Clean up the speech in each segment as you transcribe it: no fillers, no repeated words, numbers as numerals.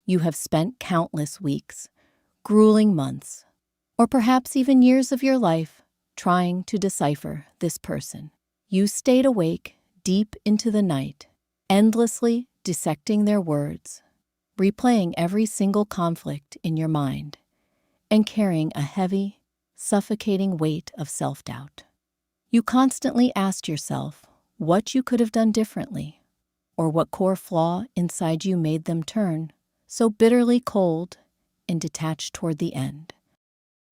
You have spent countless weeks, grueling months, or perhaps even years of your life trying to decipher this person. You stayed awake deep into the night, endlessly dissecting their words, replaying every single conflict in your mind, and carrying a heavy, suffocating weight of self-doubt. You constantly asked yourself what you could have done differently, or what core flaw inside you made them turn so bitterly cold and detached toward the end.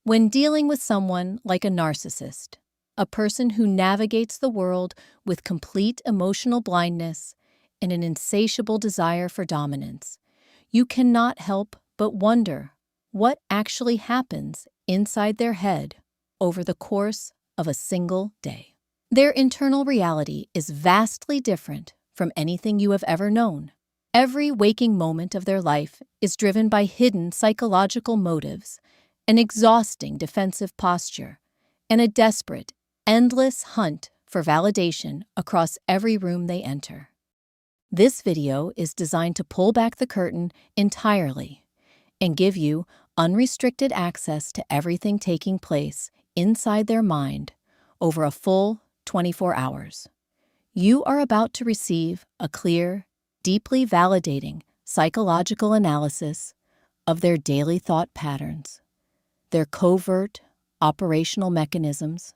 When dealing with someone like a narcissist, a person who navigates the world with complete emotional blindness and an insatiable desire for dominance, you cannot help but wonder what actually happens inside their head over the course of a single day. Their internal reality is vastly different from anything you have ever known. Every waking moment of their life is driven by hidden psychological motives, an exhausting defensive posture, and a desperate, endless hunt for validation across every room they enter. This video is designed to pull back the curtain entirely and give you unrestricted access to everything taking place inside their mind over a full 24 hours. You are about to receive a clear, deeply validating psychological analysis of their daily thought patterns, their covert operational mechanisms,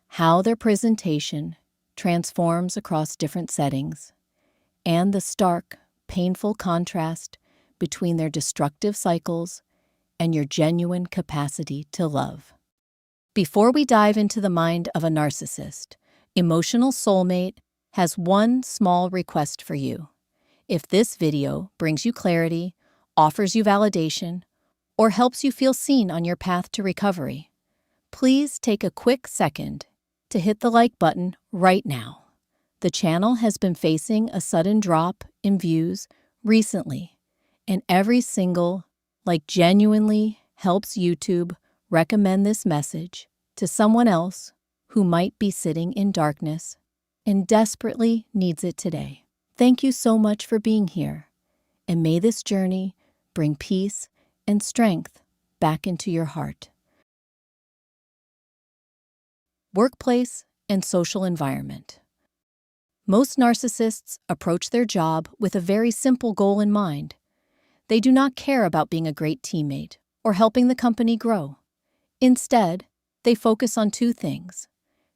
how their presentation transforms across different settings, and the stark, painful contrast between their destructive cycles and your genuine capacity to love. Before we dive into the mind of a narcissist, Emotional Soulmate has one small request for you. If this video brings you clarity, offers you validation, or helps you feel seen on your path to recovery, please take a quick second to hit the like button right now. The channel has been facing a sudden drop in views recently, and every single like genuinely helps YouTube recommend this message to someone else who might be sitting in darkness and desperately needs it today. Thank you so much for being here, and may this journey bring peace and strength back into your heart. Workplace and social environment. Most narcissists approach their job with a very simple goal in mind. They do not care about being a great teammate or helping the company grow. Instead, they focus on two things: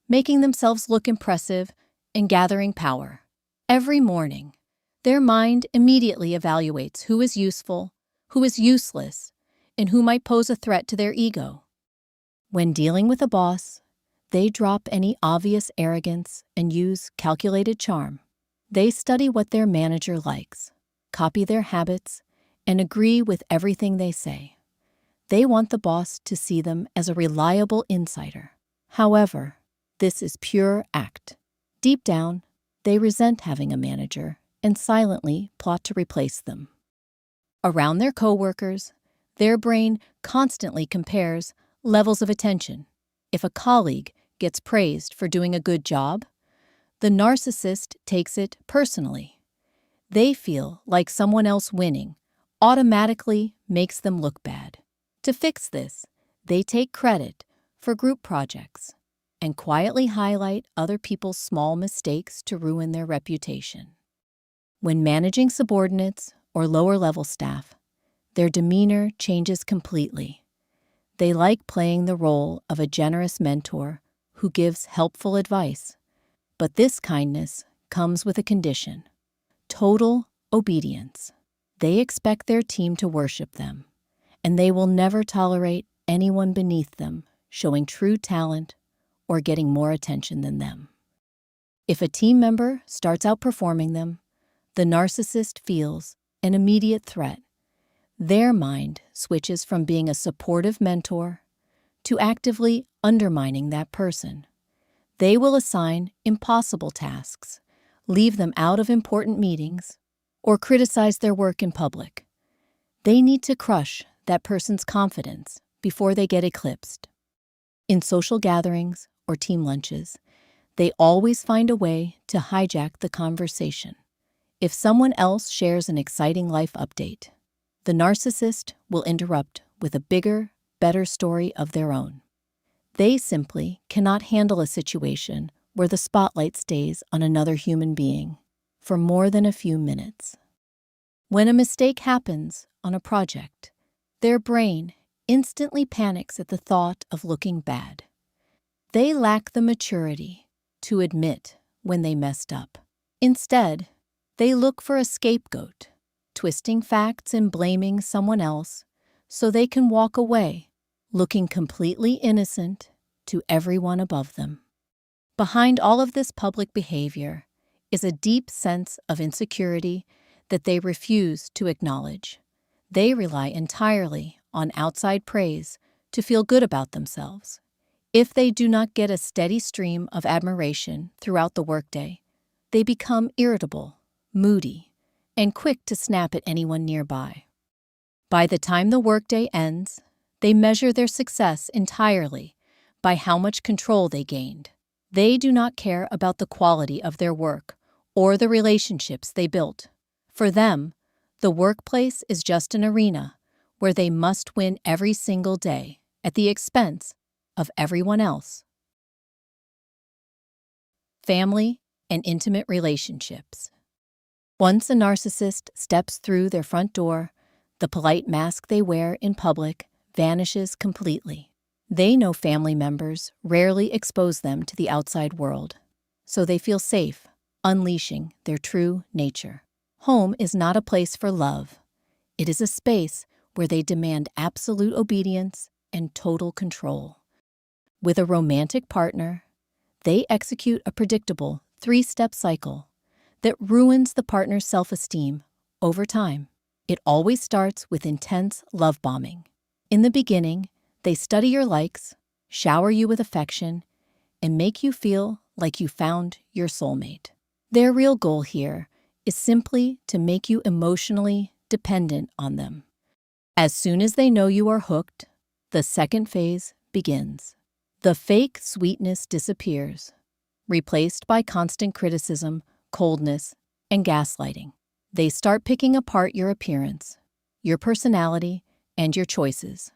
making themselves look impressive and gathering power. Every morning, their mind immediately evaluates who is useful, who is useless, and who might pose a threat to their ego. When dealing with a boss, they drop any obvious arrogance and use calculated charm. They study what their manager likes, copy their habits, and agree with everything they say. They want the boss to see them as a reliable insider. However, this is pure act. Deep down, they resent having a manager and silently plot to replace them. Around their coworkers, their brain constantly compares levels of attention. If a colleague gets praised for doing a good job, the narcissist takes it personally. They feel like someone else winning automatically makes them look bad. To fix this, they take credit for group projects and quietly highlight other people's small mistakes to ruin their reputation. When managing subordinates or lower-level staff, their demeanor changes completely. They like playing the role of a generous mentor who gives helpful advice, but this kindness comes with a condition: total obedience. They expect their team to worship them, and they will never tolerate anyone beneath them showing true talent or getting more attention than them. If a team member starts outperforming them, the narcissist feels an immediate threat. Their mind switches from being a supportive mentor to actively undermining that person. They will assign impossible tasks, leave them out of important meetings, or criticize their work in public. They need to crush that person's confidence before they get eclipsed. In social gatherings or team lunches, they always find a way to hijack the conversation. If someone else shares an exciting life update, The narcissist will interrupt with a bigger, better story of their own. They simply cannot handle a situation where the spotlight stays on another human being for more than a few minutes. When a mistake happens on a project, their brain instantly panics at the thought of looking bad. They lack the maturity to admit when they messed up. Instead, they look for a scapegoat, twisting facts and blaming someone else so they can walk away, looking completely innocent to everyone above them. Behind all of this public behavior is a deep sense of insecurity that they refuse to acknowledge. They rely entirely on outside praise to feel good about themselves. If they do not get a steady stream of admiration throughout the workday, they become irritable, moody, and quick to snap at anyone nearby. By the time the workday ends, they measure their success entirely by how much control they gained. They do not care about the quality of their work or the relationships they built. For them, the workplace is just an arena where they must win every single day at the expense of everyone else. Family and intimate relationships. Once a narcissist steps through their front door, the polite mask they wear in public vanishes completely. They know family members rarely expose them to the outside world, so they feel safe, unleashing their true nature. Home is not a place for love. It is a space where they demand absolute obedience and total control. With a romantic partner, they execute a predictable 3-step cycle that ruins the partner's self-esteem over time. It always starts with intense love bombing. In the beginning, they study your likes, shower you with affection, and make you feel like you found your soulmate. Their real goal here is simply to make you emotionally dependent on them. As soon as they know you are hooked, the second phase begins. The fake sweetness disappears, replaced by constant criticism, coldness, and gaslighting. They start picking apart your appearance, your personality, and your choices.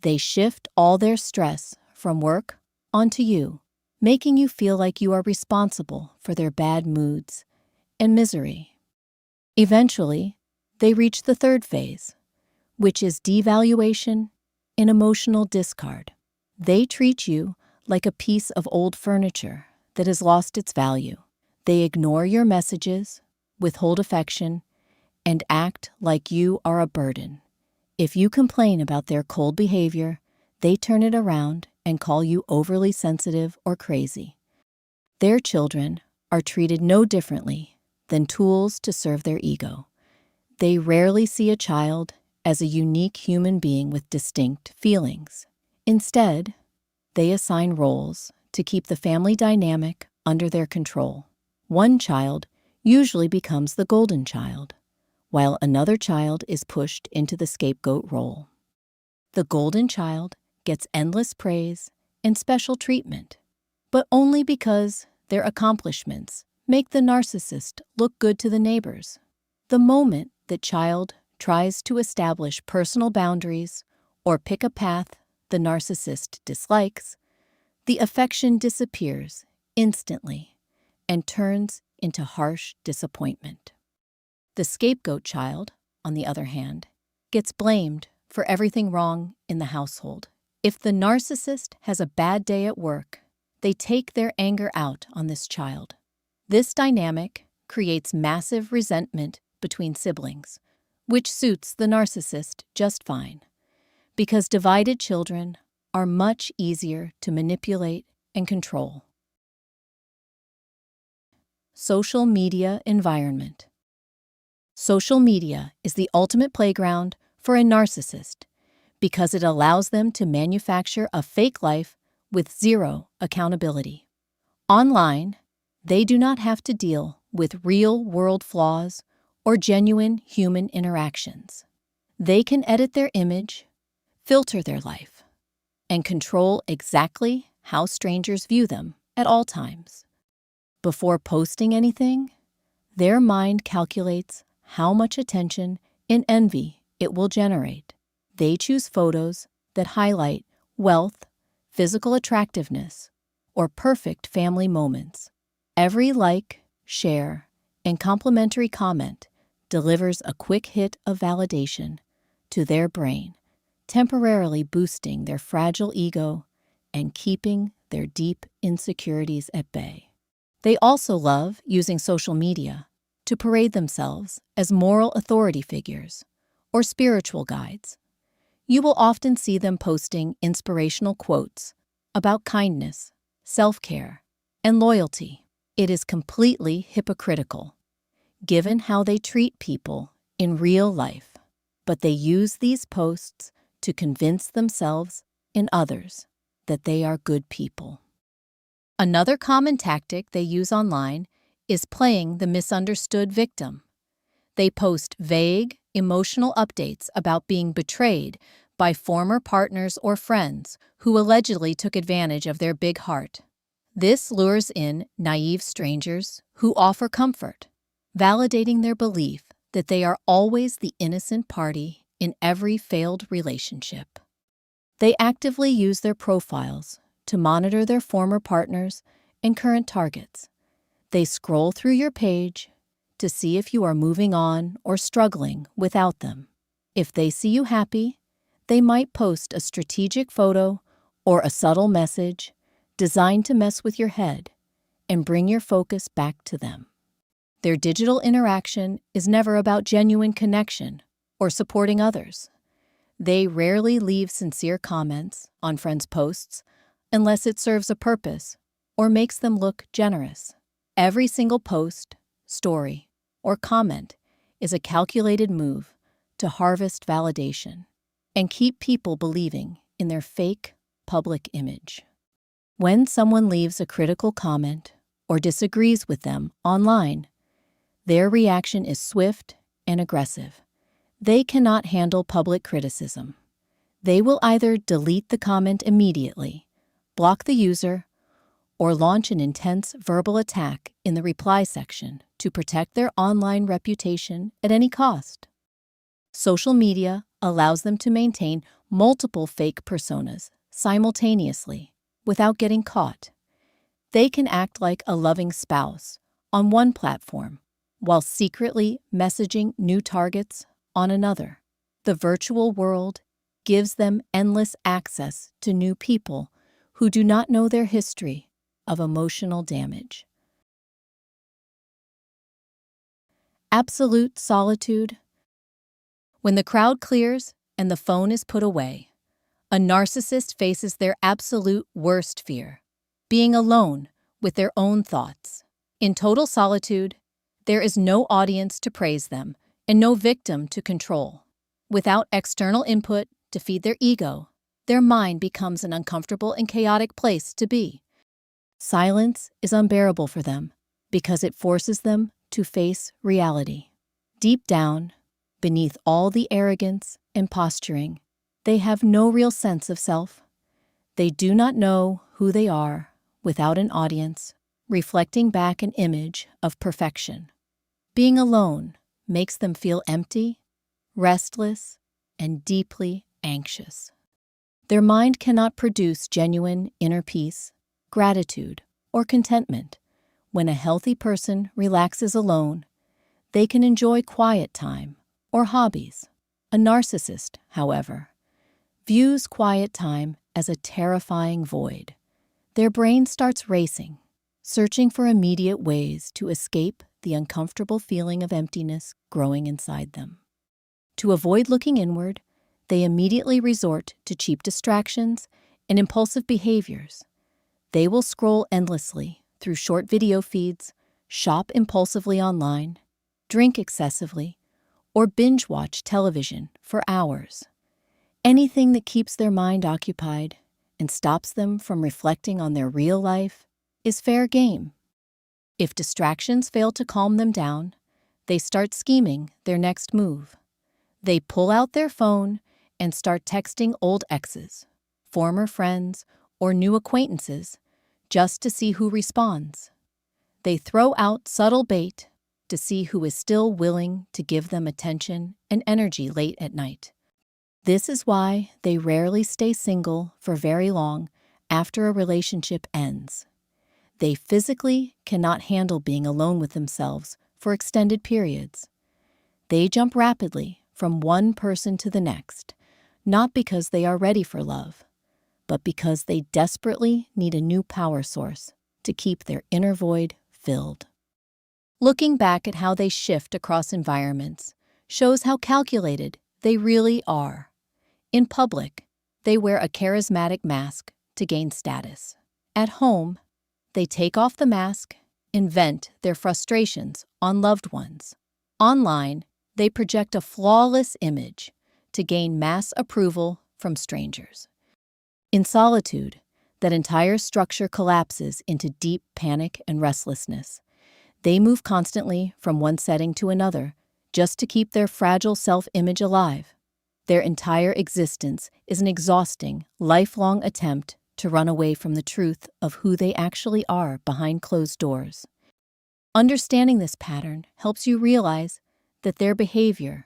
They shift all their stress from work onto you, making you feel like you are responsible for their bad moods and misery. Eventually, they reach the third phase, which is devaluation and emotional discard. They treat you like a piece of old furniture that has lost its value. They ignore your messages, withhold affection, and act like you are a burden. If you complain about their cold behavior, they turn it around and call you overly sensitive or crazy. Their children are treated no differently than tools to serve their ego. They rarely see a child as a unique human being with distinct feelings. Instead, they assign roles to keep the family dynamic under their control. One child usually becomes the golden child, while another child is pushed into the scapegoat role. The golden child gets endless praise and special treatment, but only because their accomplishments make the narcissist look good to the neighbors. The moment the child tries to establish personal boundaries or pick a path the narcissist dislikes, the affection disappears instantly and turns into harsh disappointment. The scapegoat child, on the other hand, gets blamed for everything wrong in the household. If the narcissist has a bad day at work, they take their anger out on this child. This dynamic creates massive resentment between siblings, which suits the narcissist just fine, because divided children are much easier to manipulate and control. Social media environment. Social media is the ultimate playground for a narcissist because it allows them to manufacture a fake life with zero accountability. Online, they do not have to deal with real-world flaws or genuine human interactions. They can edit their image, filter their life, and control exactly how strangers view them at all times. Before posting anything, their mind calculates how much attention and envy it will generate. They choose photos that highlight wealth, physical attractiveness, or perfect family moments. Every like, share, and complimentary comment delivers a quick hit of validation to their brain, temporarily boosting their fragile ego and keeping their deep insecurities at bay. They also love using social media to parade themselves as moral authority figures or spiritual guides. You will often see them posting inspirational quotes about kindness, self-care, and loyalty. It is completely hypocritical, given how they treat people in real life, but they use these posts to convince themselves and others that they are good people. Another common tactic they use online is playing the misunderstood victim. They post vague, emotional updates about being betrayed by former partners or friends who allegedly took advantage of their big heart. This lures in naive strangers who offer comfort, validating their belief that they are always the innocent party in every failed relationship. They actively use their profiles to monitor their former partners and current targets. They scroll through your page to see if you are moving on or struggling without them. If they see you happy, they might post a strategic photo or a subtle message designed to mess with your head and bring your focus back to them. Their digital interaction is never about genuine connection or supporting others. They rarely leave sincere comments on friends' posts unless it serves a purpose or makes them look generous. Every single post, story, or comment is a calculated move to harvest validation and keep people believing in their fake public image. When someone leaves a critical comment or disagrees with them online, their reaction is swift and aggressive. They cannot handle public criticism. They will either delete the comment immediately, block the user, or launch an intense verbal attack in the reply section to protect their online reputation at any cost. Social media allows them to maintain multiple fake personas simultaneously without getting caught. They can act like a loving spouse on one platform while secretly messaging new targets on another. The virtual world gives them endless access to new people who do not know their history of emotional damage. Absolute solitude. When the crowd clears and the phone is put away, a narcissist faces their absolute worst fear, being alone with their own thoughts. In total solitude, there is no audience to praise them and no victim to control. Without external input to feed their ego, their mind becomes an uncomfortable and chaotic place to be. Silence is unbearable for them because it forces them to face reality. Deep down, beneath all the arrogance and posturing, they have no real sense of self. They do not know who they are without an audience, reflecting back an image of perfection. Being alone makes them feel empty, restless, and deeply anxious. Their mind cannot produce genuine inner peace, gratitude, or contentment. When a healthy person relaxes alone, they can enjoy quiet time or hobbies. A narcissist, however, views quiet time as a terrifying void. Their brain starts racing, searching for immediate ways to escape the uncomfortable feeling of emptiness growing inside them. To avoid looking inward, they immediately resort to cheap distractions and impulsive behaviors. They will scroll endlessly through short video feeds, shop impulsively online, drink excessively, or binge-watch television for hours. Anything that keeps their mind occupied and stops them from reflecting on their real life is fair game. If distractions fail to calm them down, they start scheming their next move. They pull out their phone and start texting old exes, former friends, or new acquaintances just to see who responds. They throw out subtle bait to see who is still willing to give them attention and energy late at night. This is why they rarely stay single for very long after a relationship ends. They physically cannot handle being alone with themselves for extended periods. They jump rapidly from one person to the next, not because they are ready for love, but because they desperately need a new power source to keep their inner void filled. Looking back at how they shift across environments shows how calculated they really are. In public, they wear a charismatic mask to gain status. At home, they take off the mask and vent their frustrations on loved ones. Online, they project a flawless image to gain mass approval from strangers. In solitude, that entire structure collapses into deep panic and restlessness. They move constantly from one setting to another just to keep their fragile self-image alive. Their entire existence is an exhausting, lifelong attempt to run away from the truth of who they actually are behind closed doors. Understanding this pattern helps you realize that their behavior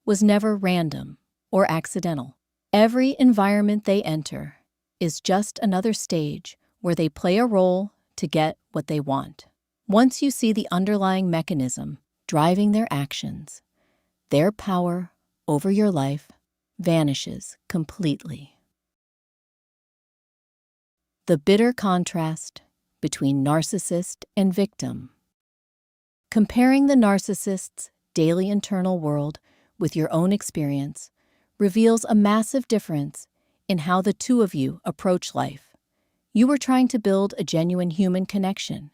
was never random or accidental. Every environment they enter is just another stage where they play a role to get what they want. Once you see the underlying mechanism driving their actions, their power over your life vanishes completely. The bitter contrast between narcissist and victim. Comparing the narcissist's daily internal world with your own experience reveals a massive difference in how the two of you approach life. You were trying to build a genuine human connection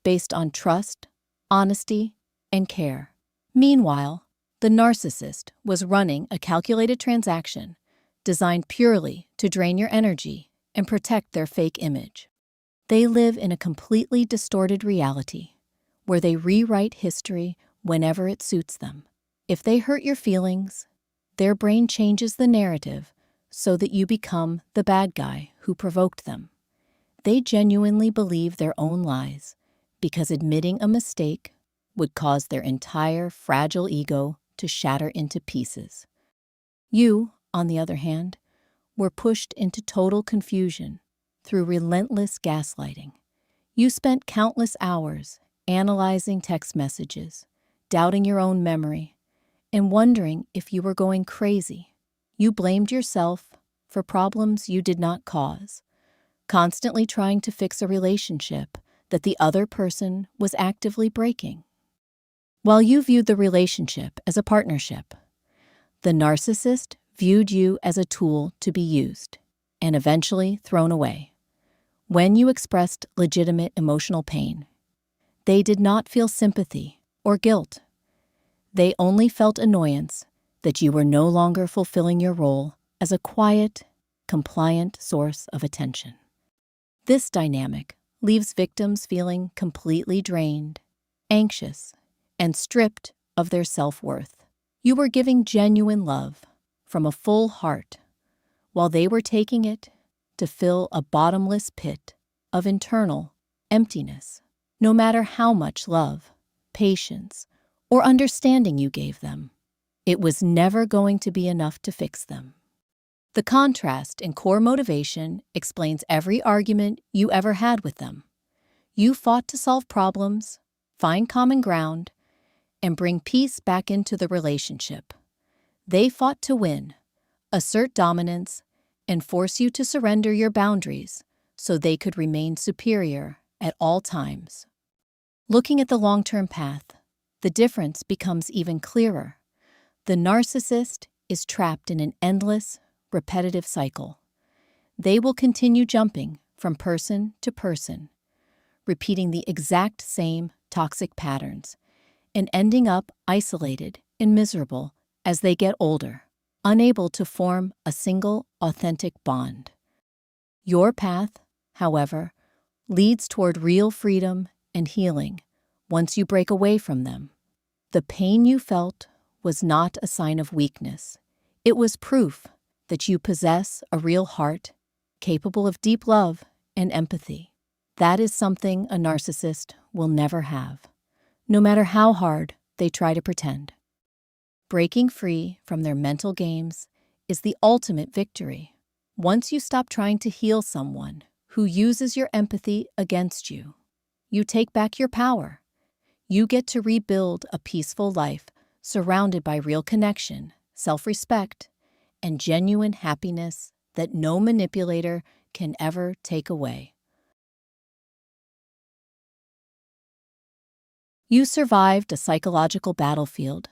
based on trust, honesty, and care. Meanwhile, the narcissist was running a calculated transaction designed purely to drain your energy and protect their fake image. They live in a completely distorted reality where they rewrite history whenever it suits them. If they hurt your feelings, their brain changes the narrative so that you become the bad guy who provoked them. They genuinely believe their own lies because admitting a mistake would cause their entire fragile ego to shatter into pieces. You, on the other hand, were pushed into total confusion through relentless gaslighting. You spent countless hours analyzing text messages, doubting your own memory, and wondering if you were going crazy. You blamed yourself for problems you did not cause, constantly trying to fix a relationship that the other person was actively breaking. While you viewed the relationship as a partnership, the narcissist viewed you as a tool to be used and eventually thrown away. When you expressed legitimate emotional pain, they did not feel sympathy or guilt. They only felt annoyance that you were no longer fulfilling your role as a quiet, compliant source of attention. This dynamic leaves victims feeling completely drained, anxious, and stripped of their self-worth. You were giving genuine love from a full heart, while they were taking it to fill a bottomless pit of internal emptiness. No matter how much love, patience, or understanding you gave them, it was never going to be enough to fix them. The contrast in core motivation explains every argument you ever had with them. You fought to solve problems, find common ground, and bring peace back into the relationship. They fought to win, assert dominance, and force you to surrender your boundaries so they could remain superior at all times. Looking at the long-term path, the difference becomes even clearer. The narcissist is trapped in an endless, repetitive cycle. They will continue jumping from person to person, repeating the exact same toxic patterns, and ending up isolated and miserable as they get older, unable to form a single authentic bond. Your path, however, leads toward real freedom and healing once you break away from them. The pain you felt was not a sign of weakness. It was proof that you possess a real heart capable of deep love and empathy. That is something a narcissist will never have. no matter how hard they try to pretend. Breaking free from their mental games is the ultimate victory. Once you stop trying to heal someone who uses your empathy against you, you take back your power. You get to rebuild a peaceful life surrounded by real connection, self-respect, and genuine happiness that no manipulator can ever take away. You survived a psychological battlefield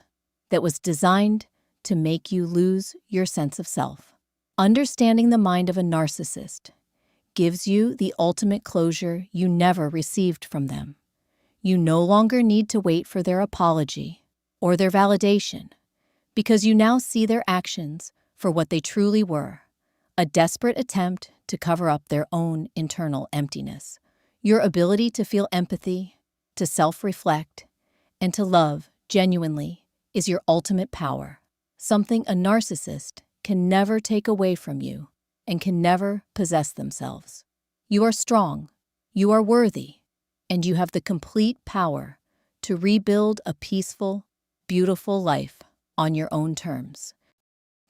that was designed to make you lose your sense of self. Understanding the mind of a narcissist gives you the ultimate closure you never received from them. You no longer need to wait for their apology or their validation, because you now see their actions for what they truly were, a desperate attempt to cover up their own internal emptiness. Your ability to feel empathy, to self-reflect, and to love genuinely is your ultimate power, something a narcissist can never take away from you and can never possess themselves. You are strong, you are worthy, and you have the complete power to rebuild a peaceful, beautiful life on your own terms.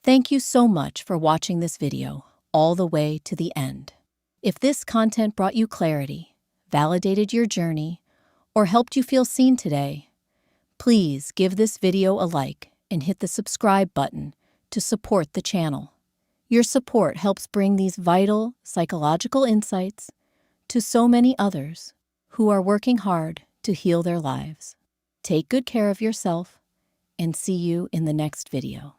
Thank you so much for watching this video all the way to the end. If this content brought you clarity, validated your journey, or helped you feel seen today, please give this video a like and hit the subscribe button to support the channel. Your support helps bring these vital psychological insights to so many others who are working hard to heal their lives. Take good care of yourself and see you in the next video.